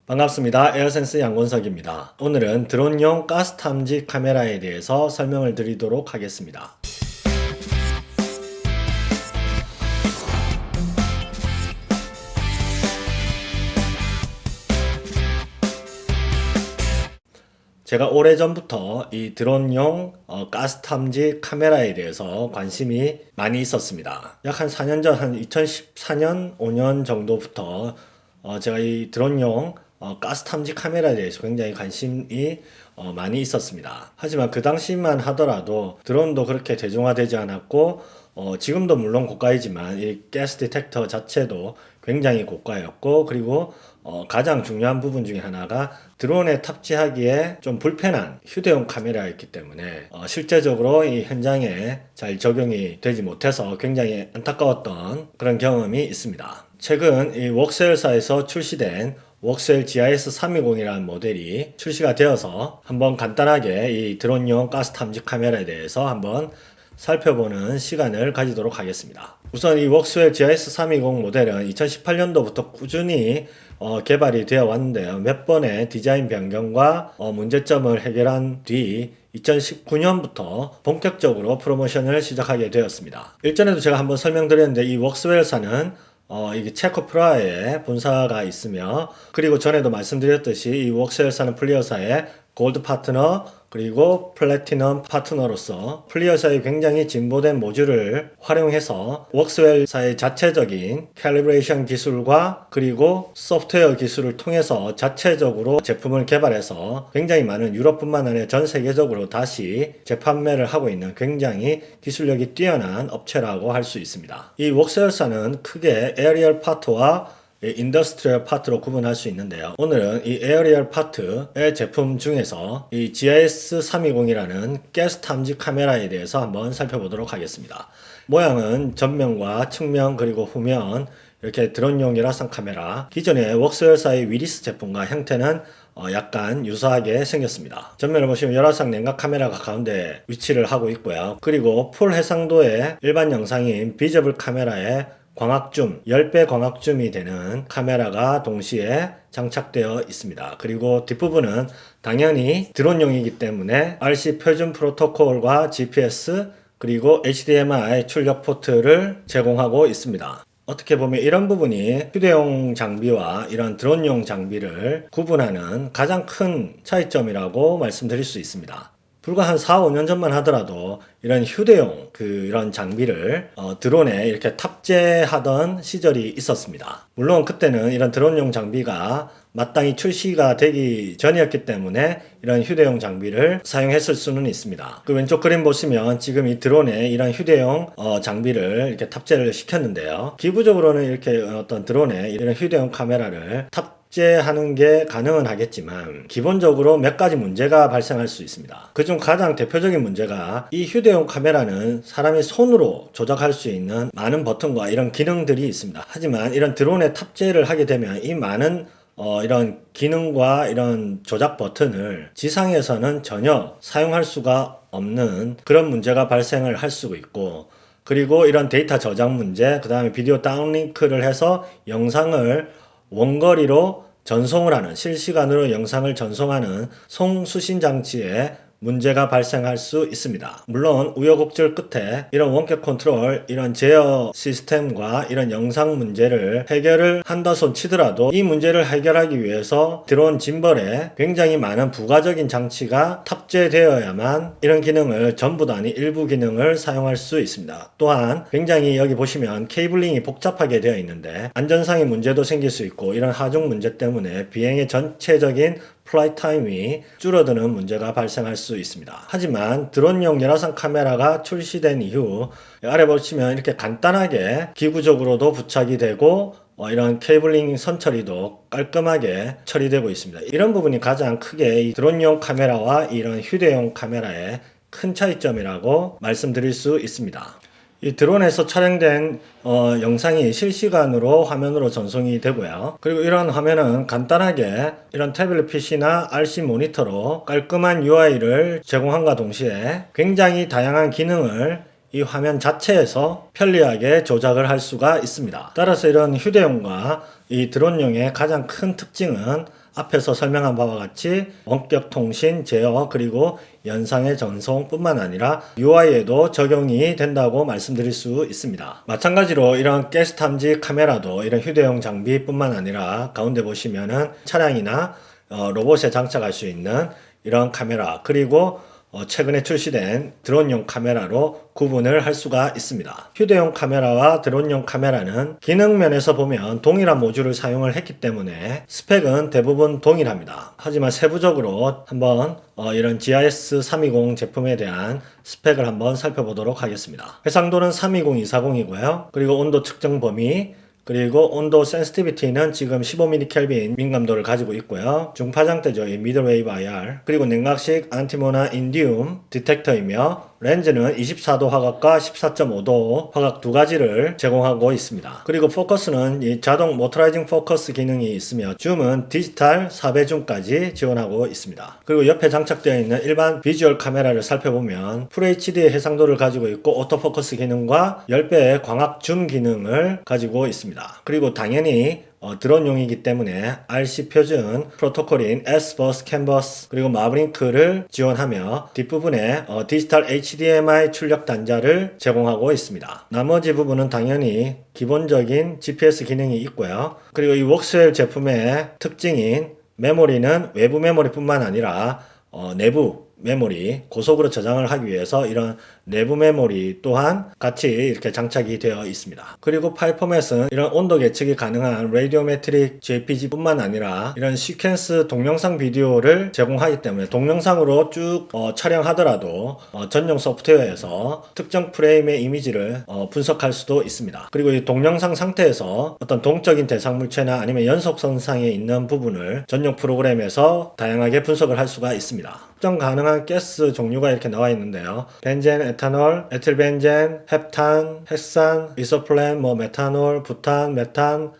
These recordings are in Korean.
반갑습니다. 에어센스 양곤석입니다. 오늘은 드론용 가스 탐지 카메라에 대해서 설명을 드리도록 하겠습니다. 제가 오래전부터 이 드론용 가스 탐지 카메라에 대해서 관심이 많이 있었습니다. 약 한 4년 전, 한 2014년, 5년 정도부터 제가 이 드론용 가스 탐지 카메라에 대해서 굉장히 관심이 많이 있었습니다. 하지만 그 당시만 하더라도 드론도 그렇게 대중화되지 않았고 지금도 물론 고가이지만 이 가스 디텍터 자체도 굉장히 고가였고, 그리고 가장 중요한 부분 중에 하나가 드론에 탑재하기에 좀 불편한 휴대용 카메라였기 때문에 실제적으로 이 현장에 잘 적용이 되지 못해서 굉장히 안타까웠던 그런 경험이 있습니다. 최근 이 웍스웰사에서 출시된 웍스웰 GIS320이라는 모델이 출시가 되어서 한번 간단하게 이 드론용 가스 탐지 카메라에 대해서 한번 살펴보는 시간을 가지도록 하겠습니다. 우선 이 웍스웰 GIS320 모델은 2018년도부터 꾸준히 개발이 되어 왔는데요. 몇 번의 디자인 변경과 문제점을 해결한 뒤 2019년부터 본격적으로 프로모션을 시작하게 되었습니다. 일전에도 제가 한번 설명드렸는데 이 웍스웰사는 이게 체코 프라하에 본사가 있으며, 그리고 전에도 말씀드렸듯이 이 웍스웰사는 플리어사의 골드 파트너 그리고 플래티넘 파트너로서 플리어사의 굉장히 진보된 모듈을 활용해서 웍스웰사의 자체적인 캘리브레이션 기술과 그리고 소프트웨어 기술을 통해서 자체적으로 제품을 개발해서 굉장히 많은 유럽뿐만 아니라 전 세계적으로 다시 재판매를 하고 있는 굉장히 기술력이 뛰어난 업체라고 할 수 있습니다. 이 웍스웰사는 크게 에어리얼 파트와 인더스트리얼 파트로 구분할 수 있는데요. 오늘은 이 에어리얼 파트의 제품 중에서 이 GIS320이라는 가스 탐지 카메라에 대해서 한번 살펴보도록 하겠습니다. 모양은 전면과 측면 그리고 후면 이렇게 드론용 열화상 카메라, 기존의 웍스웰사의 위리스 제품과 형태는 약간 유사하게 생겼습니다. 전면을 보시면 열화상 냉각 카메라가 가운데 위치를 하고 있고요. 그리고 풀 해상도의 일반 영상인 비저블 카메라에 광학줌, 10배 광학줌이 되는 카메라가 동시에 장착되어 있습니다. 그리고 뒷부분은 당연히 드론용이기 때문에 RC 표준 프로토콜과 GPS 그리고 HDMI 출력 포트를 제공하고 있습니다. 어떻게 보면 이런 부분이 휴대용 장비와 이런 드론용 장비를 구분하는 가장 큰 차이점이라고 말씀드릴 수 있습니다. 불과 한 4, 5년 전만 하더라도 이런 휴대용 이런 장비를 드론에 이렇게 탑재하던 시절이 있었습니다. 물론 그때는 이런 드론용 장비가 마땅히 출시가 되기 전이었기 때문에 이런 휴대용 장비를 사용했을 수는 있습니다. 그 왼쪽 그림 보시면 지금 이 드론에 이런 휴대용 장비를 이렇게 탑재를 시켰는데요. 기부적으로는 이렇게 어떤 드론에 이런 휴대용 카메라를 탑재하는 게 가능은 하겠지만 기본적으로 몇 가지 문제가 발생할 수 있습니다. 그중 가장 대표적인 문제가 이 휴대용 카메라는 사람이 손으로 조작할 수 있는 많은 버튼과 이런 기능들이 있습니다. 하지만 이런 드론에 탑재를 하게 되면 이 많은 이런 기능과 이런 조작 버튼을 지상에서는 전혀 사용할 수가 없는 그런 문제가 발생을 할 수가 있고, 그리고 이런 데이터 저장 문제, 그 다음에 비디오 다운링크를 해서 영상을 원거리로 전송을 하는, 실시간으로 영상을 전송하는 송수신 장치에 문제가 발생할 수 있습니다. 물론 우여곡절 끝에 이런 원격 컨트롤, 이런 제어 시스템과 이런 영상 문제를 해결을 한다손 치더라도 이 문제를 해결하기 위해서 드론 짐벌에 굉장히 많은 부가적인 장치가 탑재되어야만 이런 기능을 전부도 아닌 일부 기능을 사용할 수 있습니다. 또한 굉장히 여기 보시면 케이블링이 복잡하게 되어 있는데 안전상의 문제도 생길 수 있고, 이런 하중 문제 때문에 비행의 전체적인 플라이 타임이 줄어드는 문제가 발생할 수 있습니다. 하지만 드론용 열화상 카메라가 출시된 이후 아래 보시면 이렇게 간단하게 기구적으로도 부착이 되고 이런 케이블링 선 처리도 깔끔하게 처리되고 있습니다. 이런 부분이 가장 크게 이 드론용 카메라와 이런 휴대용 카메라의 큰 차이점이라고 말씀드릴 수 있습니다. 이 드론에서 촬영된 영상이 실시간으로 화면으로 전송이 되고요. 그리고 이런 화면은 간단하게 이런 태블릿 PC나 RC 모니터로 깔끔한 UI를 제공함과 동시에 굉장히 다양한 기능을 이 화면 자체에서 편리하게 조작을 할 수가 있습니다. 따라서 이런 휴대용과 이 드론용의 가장 큰 특징은 앞에서 설명한 바와 같이 원격 통신, 제어, 그리고 연상의 전송뿐만 아니라 UI에도 적용이 된다고 말씀드릴 수 있습니다. 마찬가지로 이런 가스 탐지 카메라도 이런 휴대용 장비뿐만 아니라 가운데 보시면은 차량이나 로봇에 장착할 수 있는 이런 카메라, 그리고 최근에 출시된 드론용 카메라로 구분을 할 수가 있습니다. 휴대용 카메라와 드론용 카메라는 기능 면에서 보면 동일한 모듈을 사용을 했기 때문에 스펙은 대부분 동일합니다. 하지만 세부적으로 한번 이런 GIS320 제품에 대한 스펙을 한번 살펴보도록 하겠습니다. 해상도는 320, 240이고요. 그리고 온도 측정 범위, 그리고 온도 센시티비티는 지금 15mm 켈빈 민감도를 가지고 있고요. 중파장대죠. 이 미들웨이브 IR. 그리고 냉각식 안티모나 인디움 디텍터이며 렌즈는 24도 화각과 14.5도 화각 두 가지를 제공하고 있습니다. 그리고 포커스는 이 자동 모터라이징 포커스 기능이 있으며 줌은 디지털 4배줌까지 지원하고 있습니다. 그리고 옆에 장착되어 있는 일반 비주얼 카메라를 살펴보면 FHD의 해상도를 가지고 있고 오토포커스 기능과 10배의 광학 줌 기능을 가지고 있습니다. 그리고 당연히 드론용이기 때문에 RC 표준 프로토콜인 S버스, 캔버스, 그리고 마브링크를 지원하며 뒷부분에 디지털 HDMI 출력 단자를 제공하고 있습니다. 나머지 부분은 당연히 기본적인 GPS 기능이 있고요. 그리고 이 웍스웰 제품의 특징인 메모리는 외부 메모리뿐만 아니라 내부 메모리, 고속으로 저장을 하기 위해서 이런 내부 메모리 또한 같이 이렇게 장착이 되어 있습니다. 그리고 파일 포맷은 이런 온도 계측이 가능한 레디오메트릭 JPG 뿐만 아니라 이런 시퀀스 동영상 비디오를 제공하기 때문에 동영상으로 쭉 촬영하더라도 전용 소프트웨어에서 특정 프레임의 이미지를 분석할 수도 있습니다. 그리고 이 동영상 상태에서 어떤 동적인 대상 물체나 아니면 연속선상에 있는 부분을 전용 프로그램에서 다양하게 분석을 할 수가 있습니다. 특정 가능한 가스 종류가 이렇게 나와 있는데요. 벤젠, 에탄올, 에틸벤젠, 헵탄, 헥산, 이소플렌, 메탄올, 부탄, 메탄,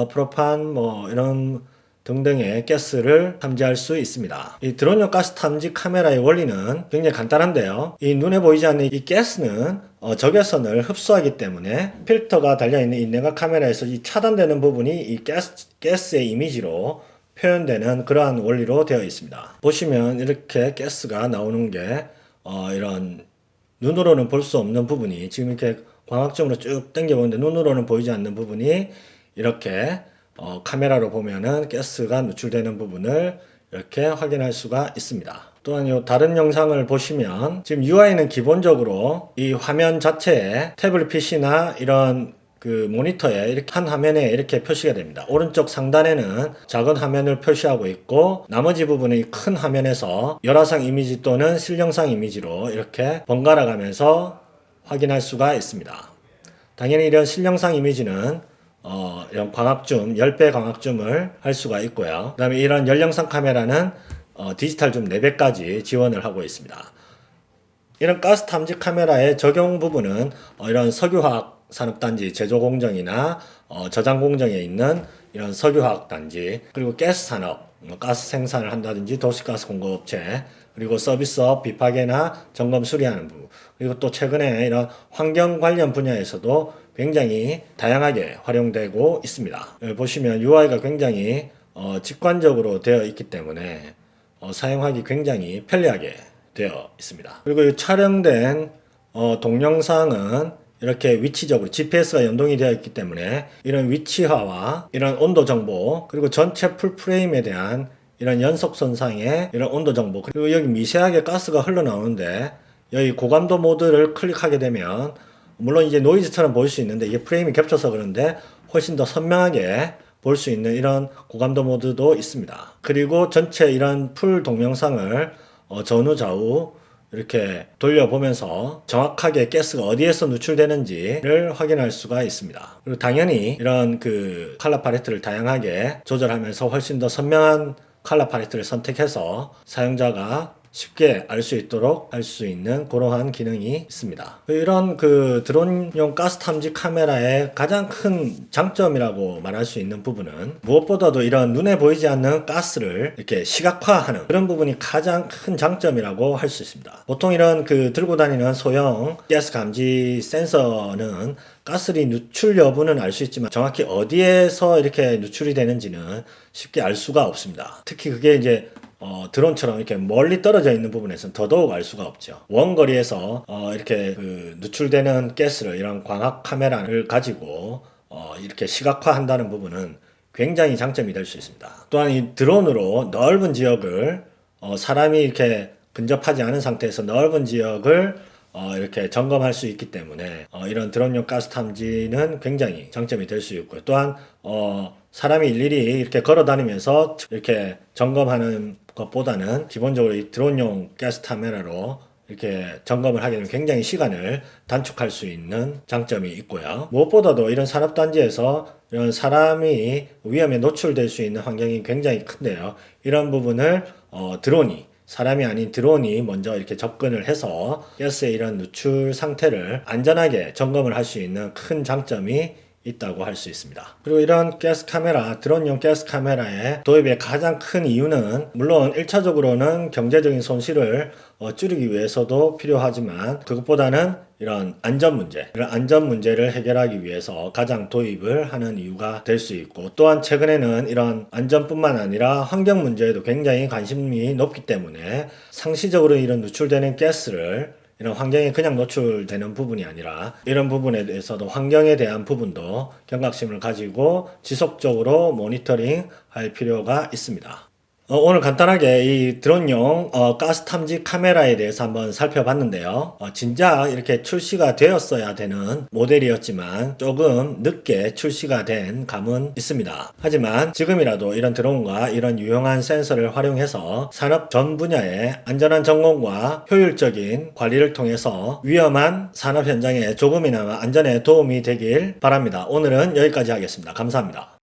프로판, 이런 등등의 가스를 탐지할 수 있습니다. 이 드론용 가스 탐지 카메라의 원리는 굉장히 간단한데요. 이 눈에 보이지 않는 이 가스는 적외선을 흡수하기 때문에 필터가 달려있는 이 내각 카메라에서 이 차단되는 부분이 이 가스의 이미지로 표현되는 그러한 원리로 되어 있습니다. 보시면 이렇게 가스가 나오는 게 이런 눈으로는 볼 수 없는 부분이 지금 이렇게 광학점으로 쭉 당겨보는데 눈으로는 보이지 않는 부분이 이렇게 카메라로 보면은 가스가 누출되는 부분을 이렇게 확인할 수가 있습니다. 또한 이 다른 영상을 보시면 지금 UI는 기본적으로 이 화면 자체에 태블릿 PC나 이런 그 모니터에 이렇게 한 화면에 이렇게 표시가 됩니다. 오른쪽 상단에는 작은 화면을 표시하고 있고 나머지 부분은 큰 화면에서 열화상 이미지 또는 실영상 이미지로 이렇게 번갈아 가면서 확인할 수가 있습니다. 당연히 이런 실영상 이미지는 이런 광학줌, 10배 광학줌을 할 수가 있고요. 그 다음에 이런 열영상 카메라는 디지털 줌 4배까지 지원을 하고 있습니다. 이런 가스 탐지 카메라의 적용 부분은 이런 석유화학 산업단지 제조공정이나 저장 공정에 있는 이런 석유화학 단지, 그리고 가스 산업, 가스 생산을 한다든지 도시가스 공급업체, 그리고 서비스업, 비파괴나 점검 수리하는 부분, 그리고 또 최근에 이런 환경 관련 분야에서도 굉장히 다양하게 활용되고 있습니다. 여기 보시면 UI가 굉장히 직관적으로 되어 있기 때문에 사용하기 굉장히 편리하게 되어 있습니다. 그리고 이 촬영된 동영상은 이렇게 위치적으로 GPS가 연동이 되어 있기 때문에 이런 위치화와 이런 온도 정보, 그리고 전체 풀프레임에 대한 이런 연속선상의 이런 온도 정보, 그리고 여기 미세하게 가스가 흘러나오는데 여기 고감도 모드를 클릭하게 되면 물론 이제 노이즈처럼 보일 수 있는데 이게 프레임이 겹쳐서 그런데 훨씬 더 선명하게 볼 수 있는 이런 고감도 모드도 있습니다. 그리고 전체 이런 풀 동영상을 전후 좌우 이렇게 돌려보면서 정확하게 가스가 어디에서 누출되는지를 확인할 수가 있습니다. 그리고 당연히 이런 그 컬러 팔레트를 다양하게 조절하면서 훨씬 더 선명한 컬러 팔레트를 선택해서 사용자가 쉽게 알 수 있도록 할 수 있는 그러한 기능이 있습니다. 이런 그 드론용 가스 탐지 카메라의 가장 큰 장점이라고 말할 수 있는 부분은 무엇보다도 이런 눈에 보이지 않는 가스를 이렇게 시각화하는 그런 부분이 가장 큰 장점이라고 할 수 있습니다. 보통 이런 그 들고 다니는 소형 가스 감지 센서는 가스리 누출 여부는 알 수 있지만 정확히 어디에서 이렇게 누출이 되는지는 쉽게 알 수가 없습니다. 특히 그게 이제 드론처럼 이렇게 멀리 떨어져 있는 부분에서는 더더욱 알 수가 없죠. 원거리에서 이렇게 그 누출되는 가스를 이런 광학 카메라를 가지고 이렇게 시각화한다는 부분은 굉장히 장점이 될 수 있습니다. 또한 이 드론으로 넓은 지역을 사람이 이렇게 근접하지 않은 상태에서 넓은 지역을 이렇게 점검할 수 있기 때문에 이런 드론용 가스 탐지는 굉장히 장점이 될 수 있고요. 또한 사람이 일일이 이렇게 걸어 다니면서 이렇게 점검하는 것보다는 기본적으로 이 드론용 가스 카메라로 이렇게 점검을 하게 되면 굉장히 시간을 단축할 수 있는 장점이 있고요. 무엇보다도 이런 산업단지에서 이런 사람이 위험에 노출될 수 있는 환경이 굉장히 큰데요. 이런 부분을 드론이 사람이 아닌 드론이 먼저 이렇게 접근을 해서 가스의 이런 누출 상태를 안전하게 점검을 할 수 있는 큰 장점이 있다고 할 수 있습니다. 그리고 이런 가스 카메라, 드론용 가스 카메라의 도입의 가장 큰 이유는 물론 1차적으로는 경제적인 손실을 줄이기 위해서도 필요하지만 그것보다는 이런 안전 문제를 해결하기 위해서 가장 도입을 하는 이유가 될 수 있고, 또한 최근에는 이런 안전뿐만 아니라 환경 문제에도 굉장히 관심이 높기 때문에 상시적으로 이런 누출되는 가스를 이런 환경에 그냥 노출되는 부분이 아니라 이런 부분에 대해서도 환경에 대한 부분도 경각심을 가지고 지속적으로 모니터링 할 필요가 있습니다. 오늘 간단하게 이 드론용 가스 탐지 카메라에 대해서 한번 살펴봤는데요. 진작 이렇게 출시가 되었어야 되는 모델이었지만 조금 늦게 출시가 된 감은 있습니다. 하지만 지금이라도 이런 드론과 이런 유용한 센서를 활용해서 산업 전 분야의 안전한 점검과 효율적인 관리를 통해서 위험한 산업 현장에 조금이나마 안전에 도움이 되길 바랍니다. 오늘은 여기까지 하겠습니다. 감사합니다.